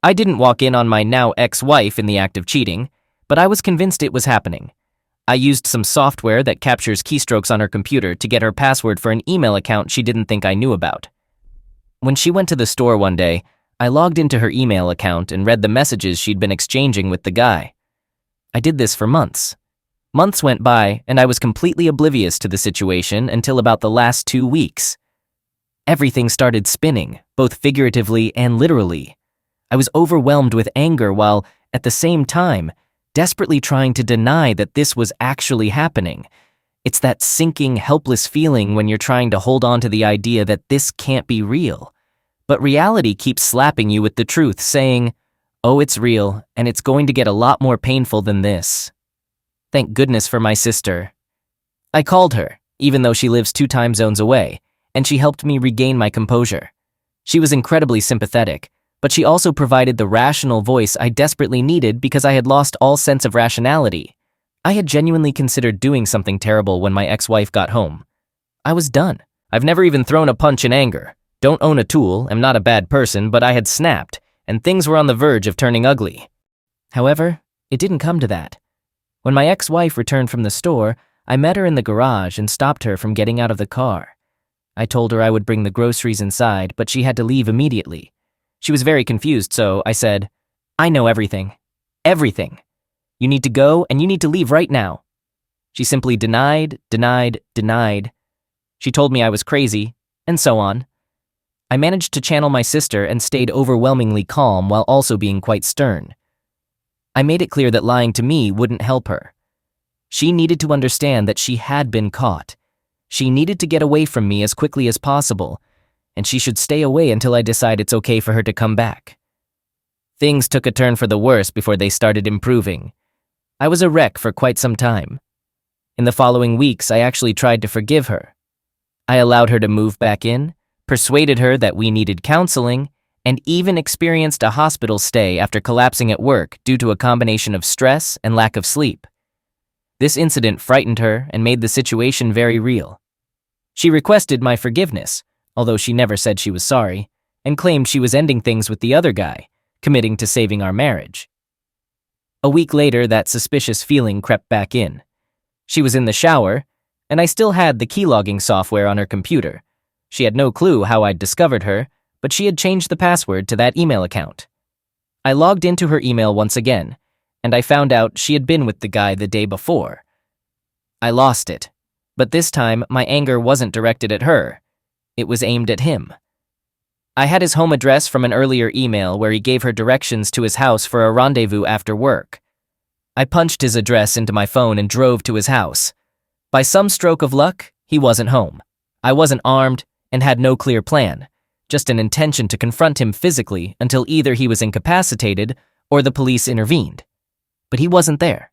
I didn't walk in on my now ex-wife in the act of cheating, but I was convinced it was happening. I used some software that captures keystrokes on her computer to get her password for an email account she didn't think I knew about. When she went to the store one day, I logged into her email account and read the messages she'd been exchanging with the guy. I did this for months. Months went by, and I was completely oblivious to the situation until about the last 2 weeks. Everything started spinning, both figuratively and literally. I was overwhelmed with anger while, at the same time, desperately trying to deny that this was actually happening. It's that sinking, helpless feeling when you're trying to hold on to the idea that this can't be real. But reality keeps slapping you with the truth, saying, "Oh, it's real, and it's going to get a lot more painful than this." Thank goodness for my sister. I called her, even though she lives 2 time zones away, and she helped me regain my composure. She was incredibly sympathetic, but she also provided the rational voice I desperately needed because I had lost all sense of rationality. I had genuinely considered doing something terrible when my ex-wife got home. I was done. I've never even thrown a punch in anger. Don't own a tool, am not a bad person, but I had snapped, and things were on the verge of turning ugly. However, it didn't come to that. When my ex-wife returned from the store, I met her in the garage and stopped her from getting out of the car. I told her I would bring the groceries inside, but she had to leave immediately. She was very confused, so I said, "I know everything. Everything. You need to go and you need to leave right now." She simply denied. She told me I was crazy, and so on. I managed to channel my sister and stayed overwhelmingly calm while also being quite stern. I made it clear that lying to me wouldn't help her. She needed to understand that she had been caught. She needed to get away from me as quickly as possible, and she should stay away until I decide it's okay for her to come back. Things took a turn for the worse before they started improving. I was a wreck for quite some time. In the following weeks, I actually tried to forgive her. I allowed her to move back in, persuaded her that we needed counseling, and even experienced a hospital stay after collapsing at work due to a combination of stress and lack of sleep. This incident frightened her and made the situation very real. She requested my forgiveness, although she never said she was sorry, and claimed she was ending things with the other guy, committing to saving our marriage. A week later, that suspicious feeling crept back in. She was in the shower, and I still had the keylogging software on her computer. She had no clue how I'd discovered her, but she had changed the password to that email account. I logged into her email once again, and I found out she had been with the guy the day before. I lost it, but this time my anger wasn't directed at her. It was aimed at him. I had his home address from an earlier email where he gave her directions to his house for a rendezvous after work. I punched his address into my phone and drove to his house. By some stroke of luck, he wasn't home. I wasn't armed and had no clear plan, just an intention to confront him physically until either he was incapacitated or the police intervened. But he wasn't there.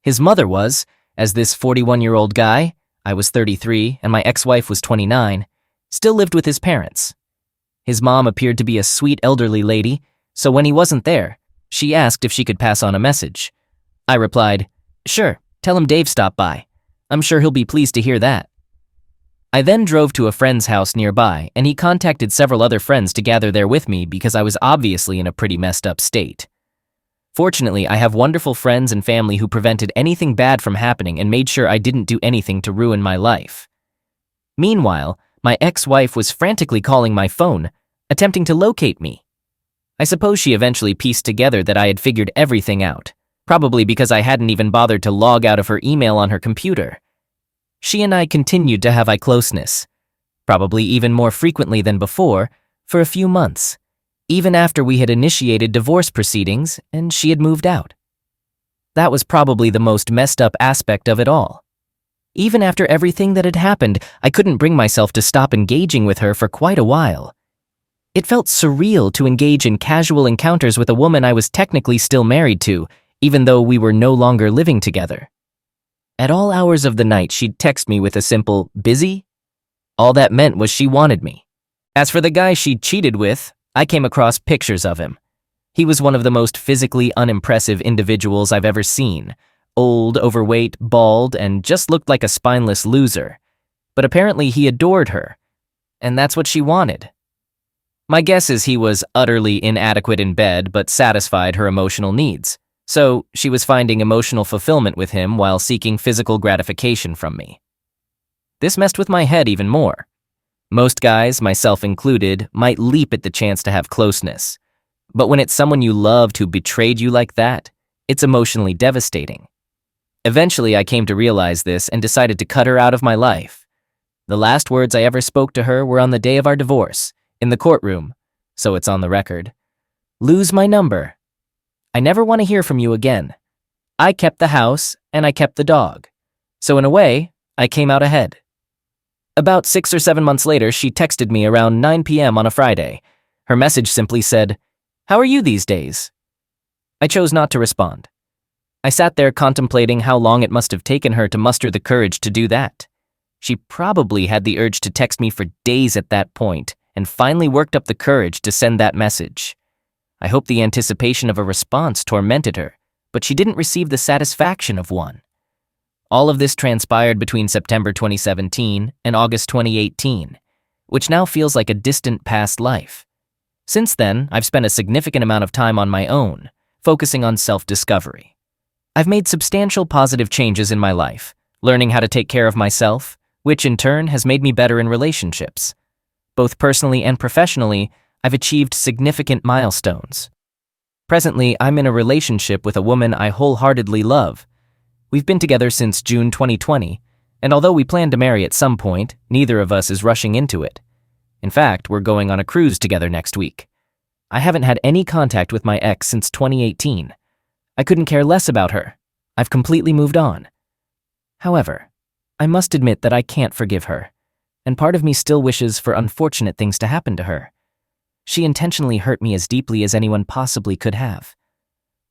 His mother was, as this 41-year-old guy, I was 33 and my ex-wife was 29, still lived with his parents. His mom appeared to be a sweet elderly lady, so when he wasn't there, she asked if she could pass on a message. I replied, "Sure, tell him Dave stopped by. I'm sure he'll be pleased to hear that." I then drove to a friend's house nearby, and he contacted several other friends to gather there with me because I was obviously in a pretty messed up state. Fortunately, I have wonderful friends and family who prevented anything bad from happening and made sure I didn't do anything to ruin my life. Meanwhile, my ex-wife was frantically calling my phone, attempting to locate me. I suppose she eventually pieced together that I had figured everything out, probably because I hadn't even bothered to log out of her email on her computer. She and I continued to have closeness, probably even more frequently than before, for a few months, even after we had initiated divorce proceedings and she had moved out. That was probably the most messed up aspect of it all. Even after everything that had happened, I couldn't bring myself to stop engaging with her for quite a while. It felt surreal to engage in casual encounters with a woman I was technically still married to, even though we were no longer living together. At all hours of the night, she'd text me with a simple, "Busy?" All that meant was she wanted me. As for the guy she'd cheated with, I came across pictures of him. He was one of the most physically unimpressive individuals I've ever seen. Old, overweight, bald, and just looked like a spineless loser. But apparently he adored her, and that's what she wanted. My guess is he was utterly inadequate in bed but satisfied her emotional needs, so she was finding emotional fulfillment with him while seeking physical gratification from me. This messed with my head even more. Most guys, myself included, might leap at the chance to have closeness. But when it's someone you loved who betrayed you like that, it's emotionally devastating. Eventually, I came to realize this and decided to cut her out of my life. The last words I ever spoke to her were on the day of our divorce, in the courtroom, so it's on the record. Lose my number. I never want to hear from you again. I kept the house, and I kept the dog. So in a way, I came out ahead. About 6 or 7 months later, she texted me around 9 p.m. on a Friday. Her message simply said, "How are you these days?" I chose not to respond. I sat there contemplating how long it must have taken her to muster the courage to do that. She probably had the urge to text me for days at that point, and finally worked up the courage to send that message. I hope the anticipation of a response tormented her, but she didn't receive the satisfaction of one. All of this transpired between September 2017 and August 2018, which now feels like a distant past life. Since then, I've spent a significant amount of time on my own, focusing on self-discovery. I've made substantial positive changes in my life, learning how to take care of myself, which in turn has made me better in relationships. Both personally and professionally, I've achieved significant milestones. Presently, I'm in a relationship with a woman I wholeheartedly love. We've been together since June 2020, and although we plan to marry at some point, neither of us is rushing into it. In fact, we're going on a cruise together next week. I haven't had any contact with my ex since 2018. I couldn't care less about her. I've completely moved on. However, I must admit that I can't forgive her, and part of me still wishes for unfortunate things to happen to her. She intentionally hurt me as deeply as anyone possibly could have.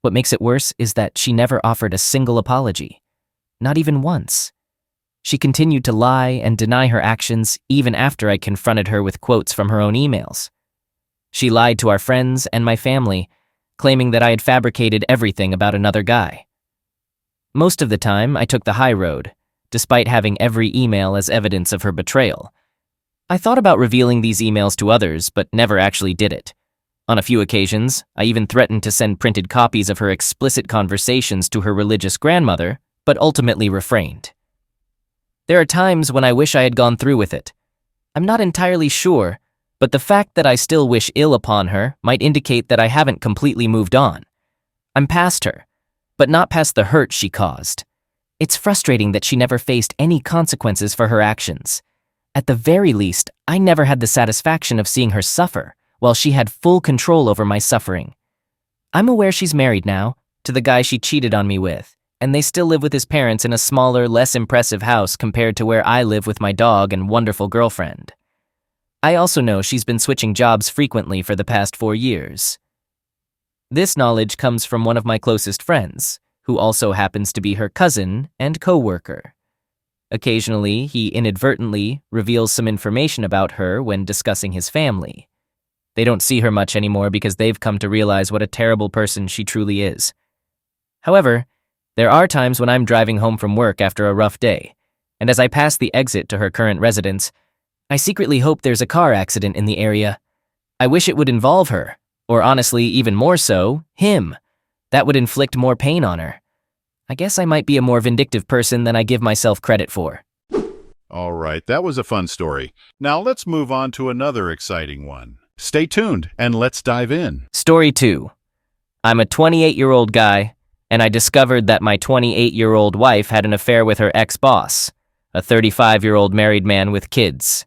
What makes it worse is that she never offered a single apology, not even once. She continued to lie and deny her actions even after I confronted her with quotes from her own emails. She lied to our friends and my family, claiming that I had fabricated everything about another guy. Most of the time, I took the high road, despite having every email as evidence of her betrayal. I thought about revealing these emails to others, but never actually did it. On a few occasions, I even threatened to send printed copies of her explicit conversations to her religious grandmother, but ultimately refrained. There are times when I wish I had gone through with it. I'm not entirely sure, but the fact that I still wish ill upon her might indicate that I haven't completely moved on. I'm past her, but not past the hurt she caused. It's frustrating that she never faced any consequences for her actions. At the very least, I never had the satisfaction of seeing her suffer, while she had full control over my suffering. I'm aware she's married now, to the guy she cheated on me with, and they still live with his parents in a smaller, less impressive house compared to where I live with my dog and wonderful girlfriend. I also know she's been switching jobs frequently for the past 4 years. This knowledge comes from one of my closest friends, who also happens to be her cousin and co-worker. Occasionally, he inadvertently reveals some information about her when discussing his family. They don't see her much anymore because they've come to realize what a terrible person she truly is. However, there are times when I'm driving home from work after a rough day, and as I pass the exit to her current residence, I secretly hope there's a car accident in the area. I wish it would involve her, or honestly, even more so, him. That would inflict more pain on her. I guess I might be a more vindictive person than I give myself credit for. All right, that was a fun story. Now let's move on to another exciting one. Stay tuned and let's dive in. Story 2. I'm a 28-year-old guy, and I discovered that my 28-year-old wife had an affair with her ex-boss, a 35-year-old married man with kids.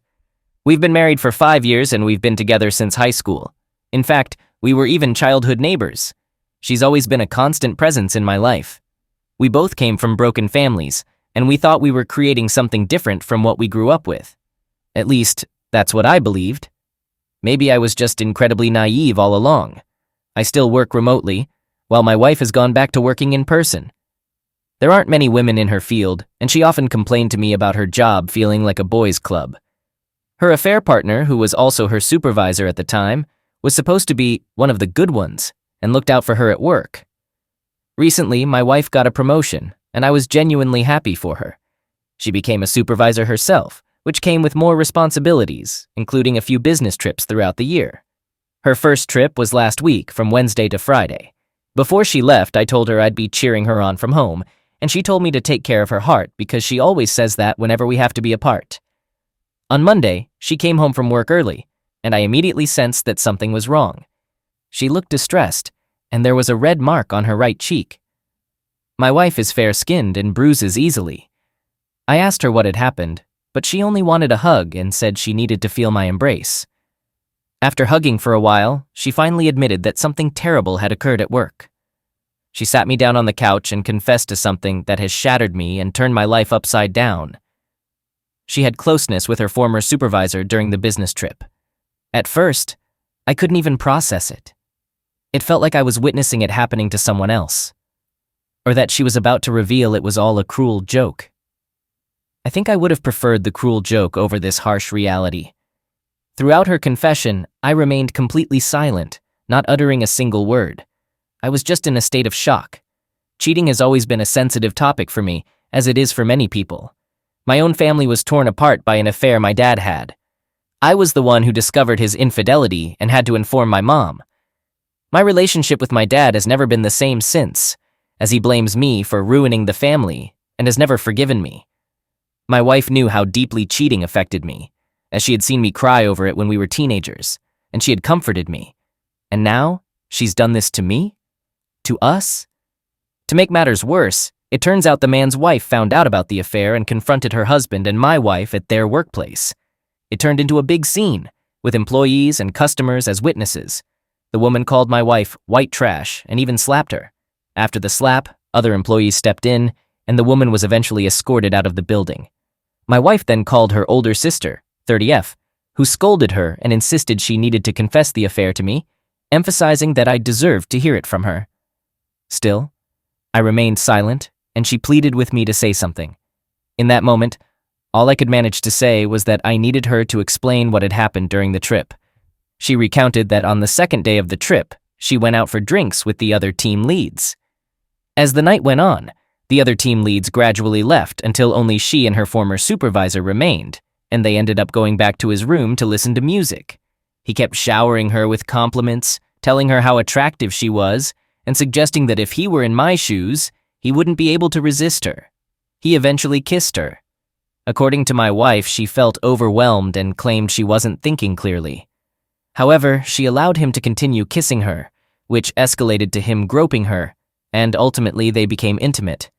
We've been married for 5 years and we've been together since high school. In fact, we were even childhood neighbors. She's always been a constant presence in my life. We both came from broken families, and we thought we were creating something different from what we grew up with. At least, that's what I believed. Maybe I was just incredibly naive all along. I still work remotely, while my wife has gone back to working in person. There aren't many women in her field, and she often complained to me about her job feeling like a boys' club. Her affair partner, who was also her supervisor at the time, was supposed to be one of the good ones and looked out for her at work. Recently, my wife got a promotion, and I was genuinely happy for her. She became a supervisor herself, which came with more responsibilities, including a few business trips throughout the year. Her first trip was last week from Wednesday to Friday. Before she left, I told her I'd be cheering her on from home, and she told me to take care of her heart because she always says that whenever we have to be apart. On Monday, she came home from work early, and I immediately sensed that something was wrong. She looked distressed, and there was a red mark on her right cheek. My wife is fair-skinned and bruises easily. I asked her what had happened, but she only wanted a hug and said she needed to feel my embrace. After hugging for a while, she finally admitted that something terrible had occurred at work. She sat me down on the couch and confessed to something that has shattered me and turned my life upside down. She had closeness with her former supervisor during the business trip. At first, I couldn't even process it. It felt like I was witnessing it happening to someone else, or that she was about to reveal it was all a cruel joke. I think I would have preferred the cruel joke over this harsh reality. Throughout her confession, I remained completely silent, not uttering a single word. I was just in a state of shock. Cheating has always been a sensitive topic for me, as it is for many people. My own family was torn apart by an affair my dad had. I was the one who discovered his infidelity and had to inform my mom. My relationship with my dad has never been the same since, as he blames me for ruining the family and has never forgiven me. My wife knew how deeply cheating affected me, as she had seen me cry over it when we were teenagers, and she had comforted me. And now, she's done this to me? To us? To make matters worse, it turns out the man's wife found out about the affair and confronted her husband and my wife at their workplace. It turned into a big scene, with employees and customers as witnesses. The woman called my wife white trash and even slapped her. After the slap, other employees stepped in, and the woman was eventually escorted out of the building. My wife then called her older sister, 30F, who scolded her and insisted she needed to confess the affair to me, emphasizing that I deserved to hear it from her. Still, I remained silent, and she pleaded with me to say something. In that moment, all I could manage to say was that I needed her to explain what had happened during the trip. She recounted that on the second day of the trip, she went out for drinks with the other team leads. As the night went on, the other team leads gradually left until only she and her former supervisor remained, and they ended up going back to his room to listen to music. He kept showering her with compliments, telling her how attractive she was, and suggesting that if he were in my shoes, he wouldn't be able to resist her. He eventually kissed her. According to my wife, she felt overwhelmed and claimed she wasn't thinking clearly. However, she allowed him to continue kissing her, which escalated to him groping her, and ultimately they became intimate.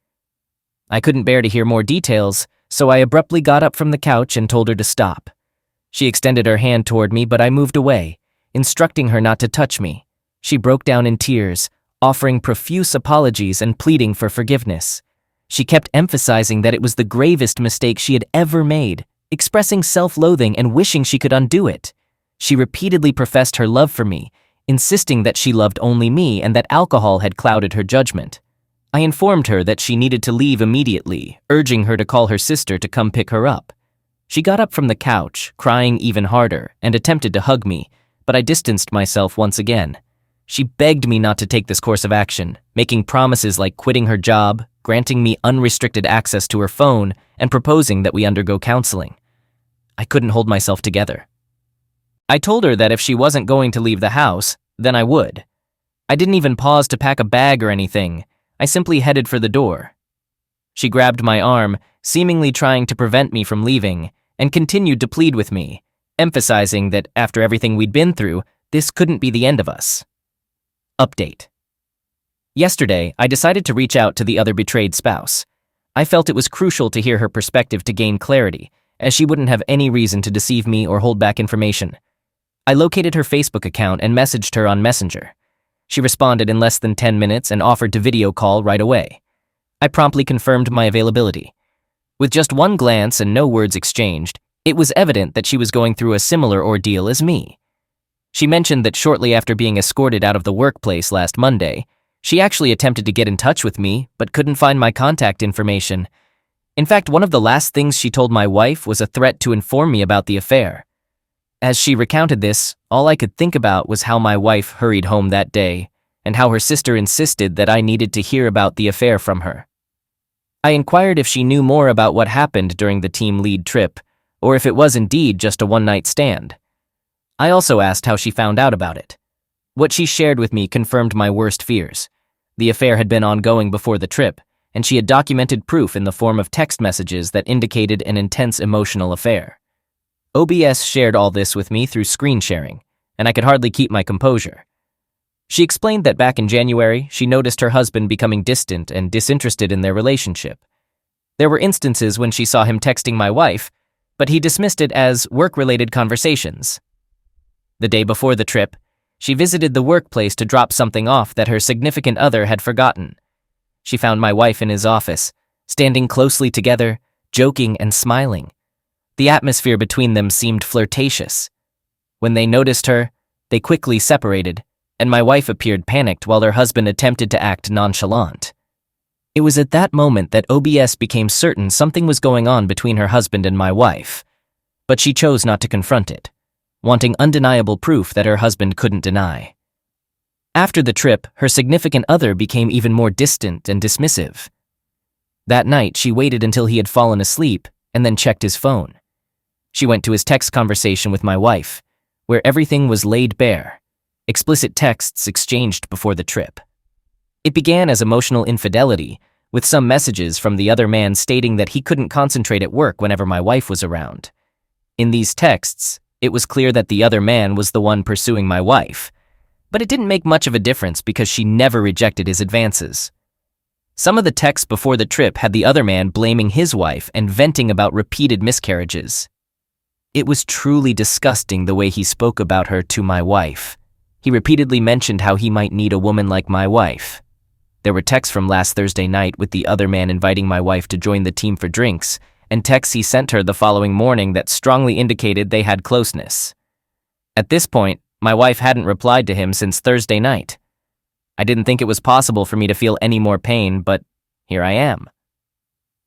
I couldn't bear to hear more details, so I abruptly got up from the couch and told her to stop. She extended her hand toward me, but I moved away, instructing her not to touch me. She broke down in tears, offering profuse apologies and pleading for forgiveness. She kept emphasizing that it was the gravest mistake she had ever made, expressing self-loathing and wishing she could undo it. She repeatedly professed her love for me, insisting that she loved only me and that alcohol had clouded her judgment. I informed her that she needed to leave immediately, urging her to call her sister to come pick her up. She got up from the couch, crying even harder, and attempted to hug me, but I distanced myself once again. She begged me not to take this course of action, making promises like quitting her job, granting me unrestricted access to her phone, and proposing that we undergo counseling. I couldn't hold myself together. I told her that if she wasn't going to leave the house, then I would. I didn't even pause to pack a bag or anything. I simply headed for the door. She grabbed my arm, seemingly trying to prevent me from leaving, and continued to plead with me, emphasizing that after everything we'd been through, this couldn't be the end of us. Update. Yesterday, I decided to reach out to the other betrayed spouse. I felt it was crucial to hear her perspective to gain clarity, as she wouldn't have any reason to deceive me or hold back information. I located her Facebook account and messaged her on Messenger. She responded in less than 10 minutes and offered to video call right away. I promptly confirmed my availability. With just one glance and no words exchanged, it was evident that she was going through a similar ordeal as me. She mentioned that shortly after being escorted out of the workplace last Monday, she actually attempted to get in touch with me, but couldn't find my contact information. In fact, one of the last things she told my wife was a threat to inform me about the affair. As she recounted this, all I could think about was how my wife hurried home that day, and how her sister insisted that I needed to hear about the affair from her. I inquired if she knew more about what happened during the team lead trip, or if it was indeed just a one-night stand. I also asked how she found out about it. What she shared with me confirmed my worst fears. The affair had been ongoing before the trip, and she had documented proof in the form of text messages that indicated an intense emotional affair. OBS shared all this with me through screen sharing, and I could hardly keep my composure. She explained that back in January, she noticed her husband becoming distant and disinterested in their relationship. There were instances when she saw him texting my wife, but he dismissed it as work-related conversations. The day before the trip, she visited the workplace to drop something off that her significant other had forgotten. She found my wife in his office, standing closely together, joking and smiling. The atmosphere between them seemed flirtatious. When they noticed her, they quickly separated, and my wife appeared panicked while her husband attempted to act nonchalant. It was at that moment that OBS became certain something was going on between her husband and my wife, but she chose not to confront it, wanting undeniable proof that her husband couldn't deny. After the trip, her significant other became even more distant and dismissive. That night, she waited until he had fallen asleep and then checked his phone. She went to his text conversation with my wife, where everything was laid bare, explicit texts exchanged before the trip. It began as emotional infidelity, with some messages from the other man stating that he couldn't concentrate at work whenever my wife was around. In these texts, it was clear that the other man was the one pursuing my wife, but it didn't make much of a difference because she never rejected his advances. Some of the texts before the trip had the other man blaming his wife and venting about repeated miscarriages. It was truly disgusting the way he spoke about her to my wife. He repeatedly mentioned how he might need a woman like my wife. There were texts from last Thursday night with the other man inviting my wife to join the team for drinks, and texts he sent her the following morning that strongly indicated they had closeness. At this point, my wife hadn't replied to him since Thursday night. I didn't think it was possible for me to feel any more pain, but here I am.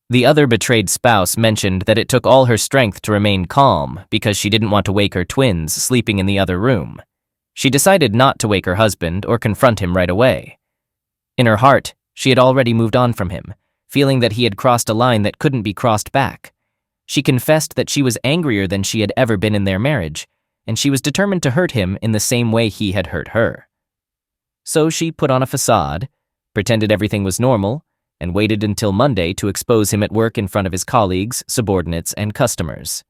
The other betrayed spouse mentioned that it took all her strength to remain calm because she didn't want to wake her twins sleeping in the other room. She decided not to wake her husband or confront him right away. In her heart, she had already moved on from him, feeling that he had crossed a line that couldn't be crossed back. She confessed that she was angrier than she had ever been in their marriage, and she was determined to hurt him in the same way he had hurt her. So she put on a facade, pretended everything was normal, and waited until Monday to expose him at work in front of his colleagues, subordinates, and customers.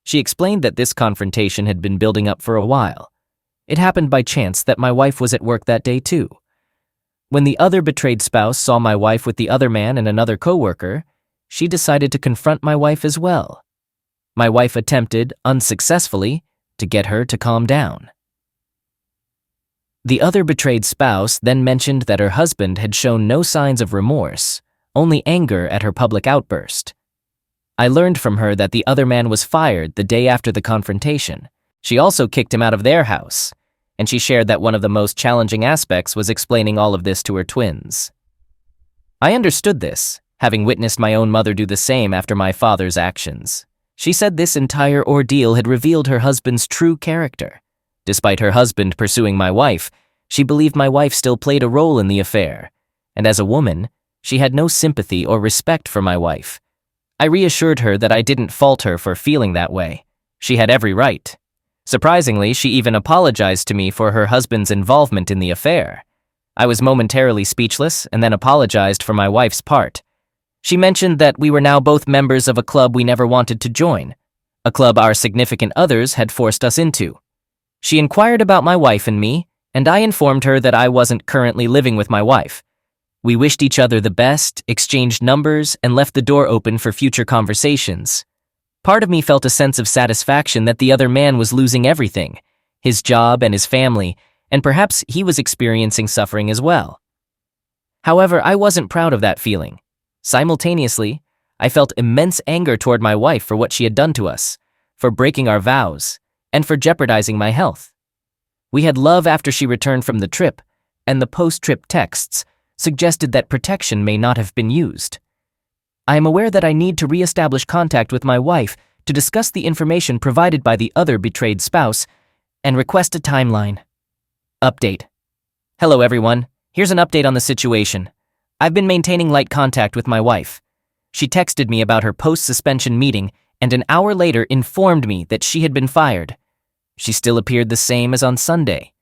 She explained that this confrontation had been building up for a while. It happened by chance that my wife was at work that day too. When the other betrayed spouse saw my wife with the other man and another coworker, she decided to confront my wife as well. My wife attempted, unsuccessfully, to get her to calm down. The other betrayed spouse then mentioned that her husband had shown no signs of remorse, only anger at her public outburst. I learned from her that the other man was fired the day after the confrontation. She also kicked him out of their house, and she shared that one of the most challenging aspects was explaining all of this to her twins. I understood this, having witnessed my own mother do the same after my father's actions. She said this entire ordeal had revealed her husband's true character. Despite her husband pursuing my wife, she believed my wife still played a role in the affair, and as a woman, she had no sympathy or respect for my wife. I reassured her that I didn't fault her for feeling that way. She had every right. Surprisingly, she even apologized to me for her husband's involvement in the affair. I was momentarily speechless and then apologized for my wife's part. She mentioned that we were now both members of a club we never wanted to join, a club our significant others had forced us into. She inquired about my wife and me, and I informed her that I wasn't currently living with my wife. We wished each other the best, exchanged numbers, and left the door open for future conversations. Part of me felt a sense of satisfaction that the other man was losing everything, his job and his family, and perhaps he was experiencing suffering as well. However, I wasn't proud of that feeling. Simultaneously, I felt immense anger toward my wife for what she had done to us, for breaking our vows, and for jeopardizing my health. We had love after she returned from the trip, and the post-trip texts suggested that protection may not have been used. I am aware that I need to re-establish contact with my wife to discuss the information provided by the other betrayed spouse and request a timeline. Update. Hello everyone, here's an update on the situation. I've been maintaining light contact with my wife. She texted me about her post-suspension meeting and an hour later informed me that she had been fired. She still appeared the same as on Sunday.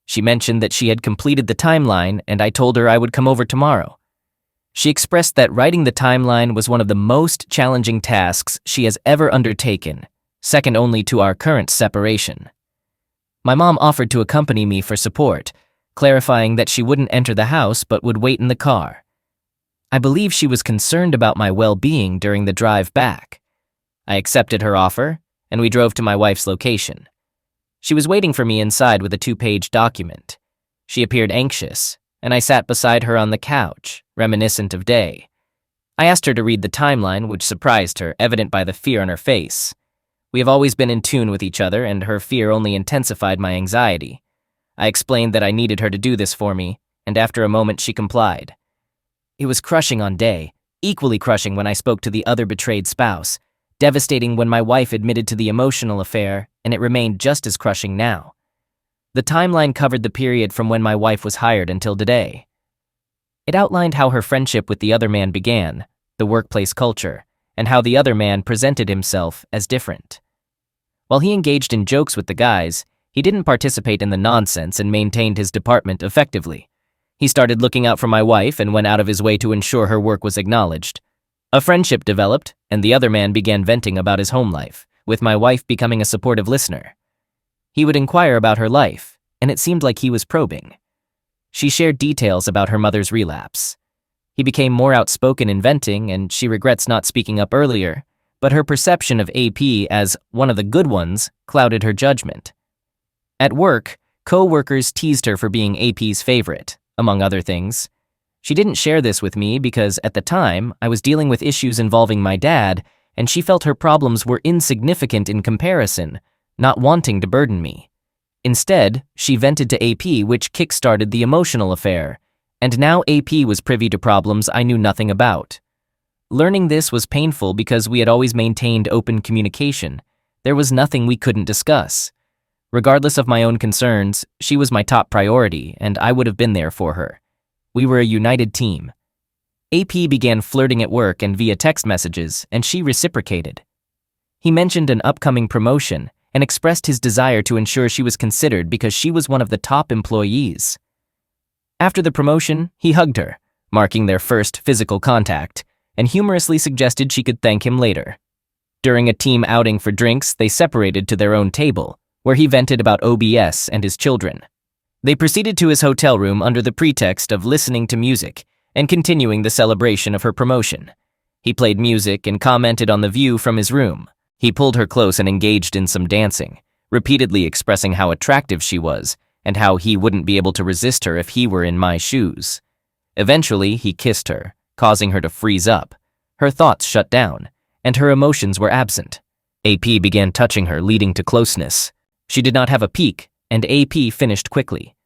She mentioned that she had completed the timeline and I told her I would come over tomorrow. She expressed that writing the timeline was one of the most challenging tasks she has ever undertaken, second only to our current separation. My mom offered to accompany me for support, clarifying that she wouldn't enter the house but would wait in the car. I believe she was concerned about my well-being during the drive back. I accepted her offer, and we drove to my wife's location. She was waiting for me inside with a 2-page document. She appeared anxious, and I sat beside her on the couch, reminiscent of day. I asked her to read the timeline, which surprised her, evident by the fear on her face. We have always been in tune with each other, and her fear only intensified my anxiety. I explained that I needed her to do this for me, and after a moment she complied. It was crushing on day, equally crushing when I spoke to the other betrayed spouse, devastating when my wife admitted to the emotional affair, and it remained just as crushing now. The timeline covered the period from when my wife was hired until today. It outlined how her friendship with the other man began, the workplace culture, and how the other man presented himself as different. While he engaged in jokes with the guys, he didn't participate in the nonsense and maintained his department effectively. He started looking out for my wife and went out of his way to ensure her work was acknowledged. A friendship developed, and the other man began venting about his home life, with my wife becoming a supportive listener. He would inquire about her life, and it seemed like he was probing. She shared details about her mother's relapse. He became more outspoken in venting, and she regrets not speaking up earlier, but her perception of AP as one of the good ones clouded her judgment. At work, co-workers teased her for being AP's favorite, among other things. She didn't share this with me because, at the time, I was dealing with issues involving my dad, and she felt her problems were insignificant in comparison, not wanting to burden me. Instead, she vented to AP, which kick-started the emotional affair, and now AP was privy to problems I knew nothing about. Learning this was painful because we had always maintained open communication. There was nothing we couldn't discuss. Regardless of my own concerns, she was my top priority, and I would have been there for her. We were a united team. AP began flirting at work and via text messages, and she reciprocated. He mentioned an upcoming promotion and expressed his desire to ensure she was considered because she was one of the top employees. After the promotion, he hugged her, marking their first physical contact, and humorously suggested she could thank him later. During a team outing for drinks, they separated to their own table, where he vented about OBS and his children. They proceeded to his hotel room under the pretext of listening to music and continuing the celebration of her promotion. He played music and commented on the view from his room. He pulled her close and engaged in some dancing, repeatedly expressing how attractive she was and how he wouldn't be able to resist her if he were in my shoes. Eventually, he kissed her, causing her to freeze up. Her thoughts shut down, and her emotions were absent. AP began touching her, leading to closeness. She did not have a peak, and AP finished quickly.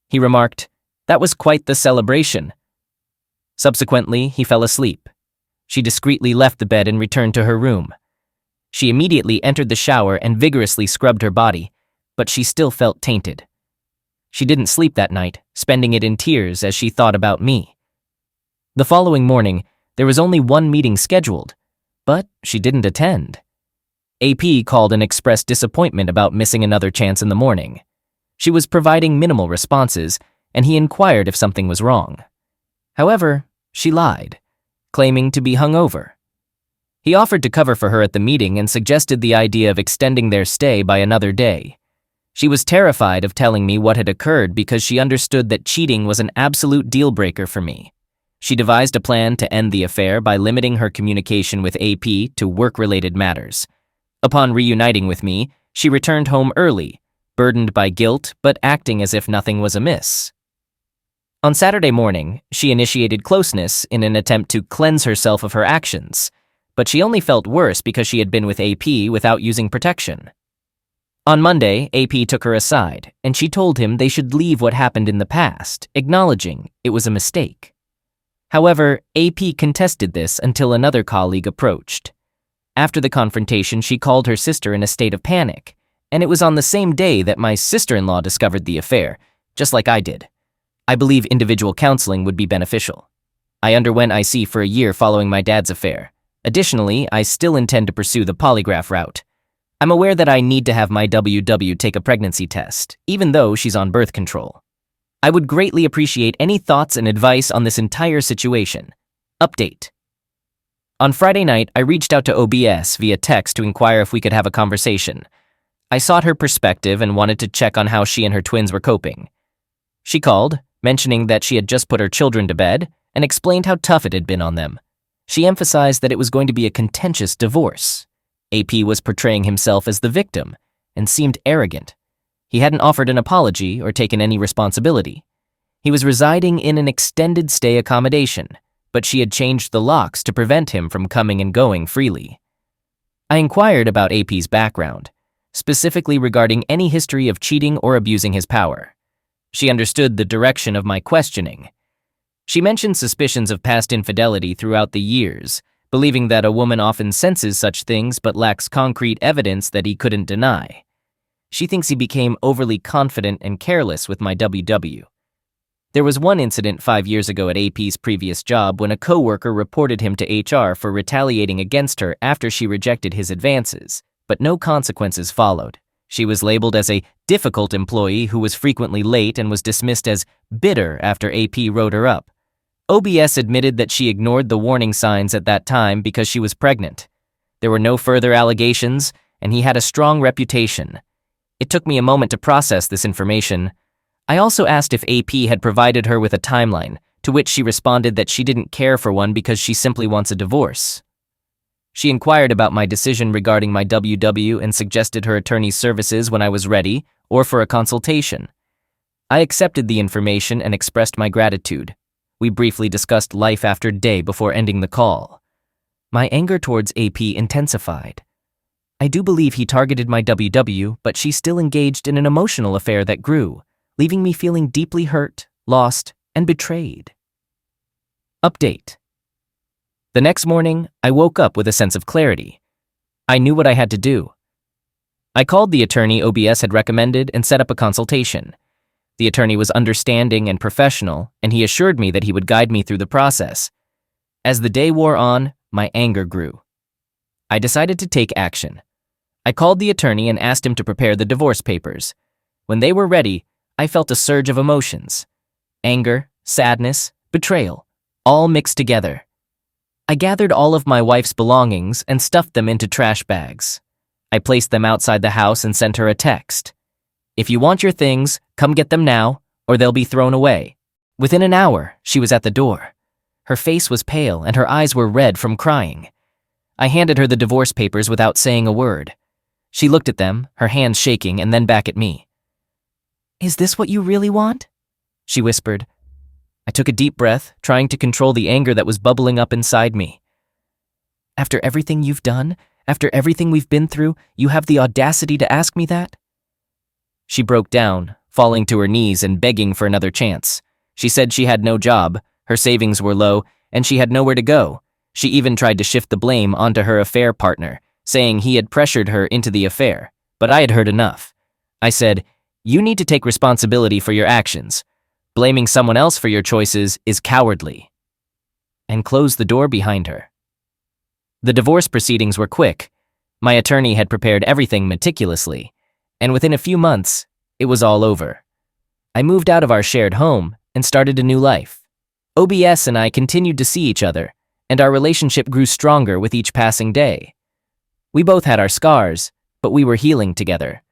He remarked, "That was quite the celebration." Subsequently, he fell asleep. She discreetly left the bed and returned to her room. She immediately entered the shower and vigorously scrubbed her body, but she still felt tainted. She didn't sleep that night, spending it in tears as she thought about me. The following morning, there was only one meeting scheduled, but she didn't attend. AP called and expressed disappointment about missing another chance in the morning. She was providing minimal responses, and he inquired if something was wrong. However, she lied, claiming to be hungover. He offered to cover for her at the meeting and suggested the idea of extending their stay by another day. She was terrified of telling me what had occurred because she understood that cheating was an absolute deal-breaker for me. She devised a plan to end the affair by limiting her communication with AP to work-related matters. Upon reuniting with me, she returned home early, burdened by guilt but acting as if nothing was amiss. On Saturday morning, she initiated closeness in an attempt to cleanse herself of her actions, but she only felt worse because she had been with AP without using protection. On Monday, AP took her aside, and she told him they should leave what happened in the past, acknowledging it was a mistake. However, AP contested this until another colleague approached. After the confrontation, she called her sister in a state of panic, and it was on the same day that my sister-in-law discovered the affair, just like I did. I believe individual counseling would be beneficial. I underwent IC for a year following my dad's affair. Additionally, I still intend to pursue the polygraph route. I'm aware that I need to have my WW take a pregnancy test, even though she's on birth control. I would greatly appreciate any thoughts and advice on this entire situation. Update. On Friday night, I reached out to OBS via text to inquire if we could have a conversation. I sought her perspective and wanted to check on how she and her twins were coping. She called, mentioning that she had just put her children to bed, and explained how tough it had been on them. She emphasized that it was going to be a contentious divorce. AP was portraying himself as the victim and seemed arrogant. He hadn't offered an apology or taken any responsibility. He was residing in an extended stay accommodation, but she had changed the locks to prevent him from coming and going freely. I inquired about AP's background, specifically regarding any history of cheating or abusing his power. She understood the direction of my questioning. She mentioned suspicions of past infidelity throughout the years, believing that a woman often senses such things but lacks concrete evidence that he couldn't deny. She thinks he became overly confident and careless with my WW. There was one incident 5 years ago at AP's previous job when a coworker reported him to HR for retaliating against her after she rejected his advances, but no consequences followed. She was labeled as a difficult employee who was frequently late and was dismissed as bitter after AP wrote her up. OBS admitted that she ignored the warning signs at that time because she was pregnant. There were no further allegations, and he had a strong reputation. It took me a moment to process this information. I also asked if AP had provided her with a timeline, to which she responded that she didn't care for one because she simply wants a divorce. She inquired about my decision regarding my WW and suggested her attorney's services when I was ready, or for a consultation. I accepted the information and expressed my gratitude. We briefly discussed life after day before ending the call. My anger towards AP intensified. I do believe he targeted my WW, but she still engaged in an emotional affair that grew, leaving me feeling deeply hurt, lost, and betrayed. Update. The next morning, I woke up with a sense of clarity. I knew what I had to do. I called the attorney OBS had recommended and set up a consultation. The attorney was understanding and professional, and he assured me that he would guide me through the process. As the day wore on, my anger grew. I decided to take action. I called the attorney and asked him to prepare the divorce papers. When they were ready, I felt a surge of emotions. Anger, sadness, betrayal, all mixed together. I gathered all of my wife's belongings and stuffed them into trash bags. I placed them outside the house and sent her a text. If you want your things, come get them now, or they'll be thrown away. Within an hour, she was at the door. Her face was pale and her eyes were red from crying. I handed her the divorce papers without saying a word. She looked at them, her hands shaking, and then back at me. "Is this what you really want?" she whispered. I took a deep breath, trying to control the anger that was bubbling up inside me. "After everything you've done, after everything we've been through, you have the audacity to ask me that?" She broke down, falling to her knees and begging for another chance. She said she had no job, her savings were low, and she had nowhere to go. She even tried to shift the blame onto her affair partner, saying he had pressured her into the affair, but I had heard enough. I said, "You need to take responsibility for your actions. Blaming someone else for your choices is cowardly," and closed the door behind her. The divorce proceedings were quick. My attorney had prepared everything meticulously, and within a few months, it was all over. I moved out of our shared home and started a new life. OBS and I continued to see each other, and our relationship grew stronger with each passing day. We both had our scars, but we were healing together.